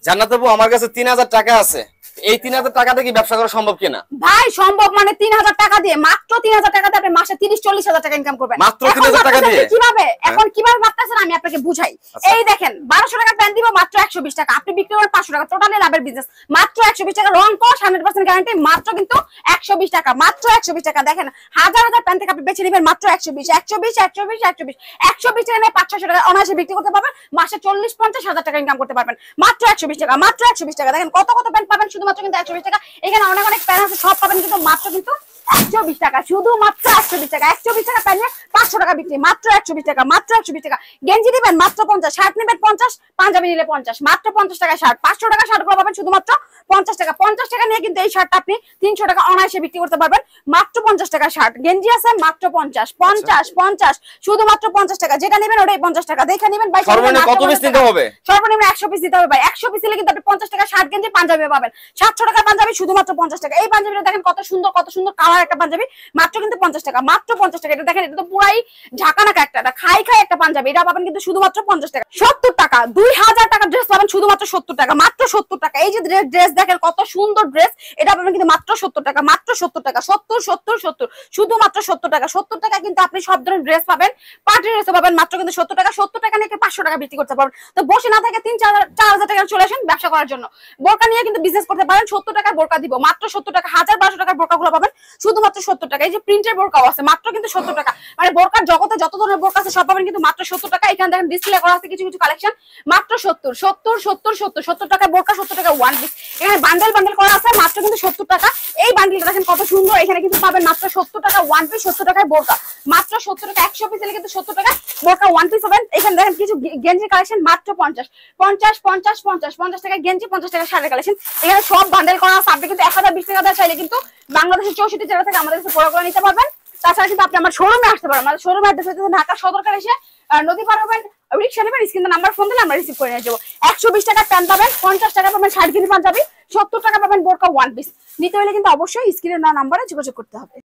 জান্নাত আপু আমার কাছে 3000 টাকা আছে, এই 3000 টাকা দিয়ে কি ব্যবসা করা সম্ভব কিনা? ভাই সম্ভব, মানে 3000 টাকা দিয়ে, মাত্র 3000 টাকা দিয়ে আপনি মাসে 30-40 হাজার টাকা ইনকাম করবেন। মাত্র 3000 টাকা দিয়ে কিভাবে এখন কিভাবে ভাবতেছেন আমি আপনাকে বুঝাই। এই দেখেন 1200 টাকা প্যান্ট দিব মাত্র 120 টাকা, আপনি বিক্রি করেন 500 টাকা, টোটালি লাভের বিজনেস। মাত্র 120 টাকা, রং কস 100% গ্যারান্টি, মাত্র কিন্তু 120 টাকা, মাত্র 120 টাকা। দেখেন হাজার হাজার প্যান্ট থেকে আপনি বেছে নেবেন মাত্র 120 টাকা নিয়ে 500-600 টাকা অনায়াসে বিক্রি করতে পারবেন, মাসে 40-50 হাজার টাকা ইনকাম করতে পারবেন মাত্র 120 টাকা, মাত্র 120 টাকা। দেখেন কত কত প্যান্ট পাবেন শুধুমাত্র কিন্তু 120 টাকা। এখানে অনেক অনেক প্যান্ট আছে, সব পাবেন কিন্তু মাত্র কিন্তু 120 টাকা, শুধুমাত্র 120 টাকা। 120 টাকা প্যান্ট 500 টাকা বিক্রি, মাত্র 120 টাকা, মাত্র 120 টাকা। গেঞ্জি দিবেন মাত্র 50, শার্ট নেবেন 50, পাঞ্জাবি নিলে 50, মাত্র 50 টাকা শার্ট। 500 টাকা শার্ট গুলো পাবেন শুধুমাত্র 50 টাকা। 50 টাকা নিয়ে কিন্তু এই শার্টটা আপনি 300 টাকা অনায়াসে বিক্রি করতে পারবেন, মাত্র 50 টাকা শার্ট। গেঞ্জি আছে মাত্র 50, শুধুমাত্র 50 টাকা। যেটা নেবেন ওটাই 50 টাকা। দেখে নেবেন ভাই, সর্বনিম্ন কত পিস নিতে হবে? সর্বনিম্ন 100 পিস দিতে হবে ভাই। 100 পিস নিলে কিন্তু আপনি 50 টাকা শার্ট, গেঞ্জি, পাঞ্জাবি পাবেন। 700 টাকা পাঞ্জাবি শুধুমাত্র 50 টাকা। এই পাঞ্জাবিটা দেখেন কত সুন্দর, কত সুন্দর কালার একটা পাঞ্জাবি, মাত্র কিন্তু 50 টাকা, মাত্র 50 টাকা। এটা দেখেন, এটা তো পুরাই ঝাঁকানাকা একটা খাই একটা পাঞ্জাবি, এটা পাবেন কিন্তু শুধুমাত্র 50 টাকা। 70 টাকা 2000 টাকা ড্রেস পাবেন শুধুমাত্র 70 টাকা, মাত্র 70 টাকা। এই যে ড্রেস দেখেন কত সুন্দর ড্রেস, এটা পাবেন কিন্তু মাত্র 70 টাকা, মাত্র 70 টাকা। 70 শুধুমাত্র 70 টাকা। 70 টাকা কিন্তু আপনি সব ধরনের ড্রেস পাবেন, পার্টি ড্রেসও পাবেন মাত্র কিন্তু 70 টাকা। 70 টাকা নিয়ে 500 টাকা বিক্রি করতে পারবেন। তো বসে না থেকে 3-4 হাজার টাকা চলে আসেন ব্যবসা করার জন্য। বোরকা নিয়ে কিন্তু বিজনেস করতে পারেন। 70 টাকা বোরকা দিব, মাত্র 70 টাকা। 1000-1200 টাকার বোরকা গুলো পাবেন শুধুমাত্র 70 টাকা। এই যে প্রিন্টের বোরকাও আছে মাত্র কিন্তু 70 টাকা। মানে বোরকার জগতে যত ধরনের বোরকা আছে সব পাবেন কিন্তু মাত্র 70 টাকা। এখানে দেখেন ডিসপ্লে করা আছে কিছু কিছু কালেকশন, মাত্র 70 টাকা বোরকা, 70 টাকা ওয়ান পিস। এখানে বান্ডেল করা আছে মাত্র কিন্তু 70 টাকা। এই বান্ডেলটা দেখেন কত সুন্দর, এখানে কিন্তু পাবেন মাত্র 70 টাকা ওয়ান পিস, 70 টাকায় বোরকা, মাত্র 70 টাকা। 100 পিস নিলে কিন্তু 70 টাকা বোরকা ওয়ান পিস পাবেন। এখানে দেখেন কিছু গেঞ্জি কালেকশন মাত্র 50 টাকা গেঞ্জি, 50 টাকা শাড়ির কালেকশন। এখানে সব বান্ডেল করা আছে। আপনি কিন্তু 1020 টাকা দিয়ে চাইলে কিন্তু বাংলাদেশের 64 জেলা থেকে আমাদের কাছে প্রোডাক্ট নিতে পারবেন। তাছাড়া কিন্তু আপনি আমার শোরুমে আসতে পারেন। আমাদের শোরুমে অ্যাড্রেস হচ্ছে ঢাকা সদরঘাট, এসে নদী পার হবেন, রিক্সা নেবেন, স্ক্রিনে নাম্বার ফোন দিলে আমরা রিসিভ করে নিয়ে যাবো। 120 টাকা প্যান্ট পাবেন, 50 টাকা পাবেন শার্ট, গেঞ্জি, পাঞ্জাবি, 70 টাকা পাবেন বোরকা ওয়ান পিস। নিতে হলে কিন্তু অবশ্যই স্ক্রিনে নাম্বারে যোগাযোগ করতে হবে।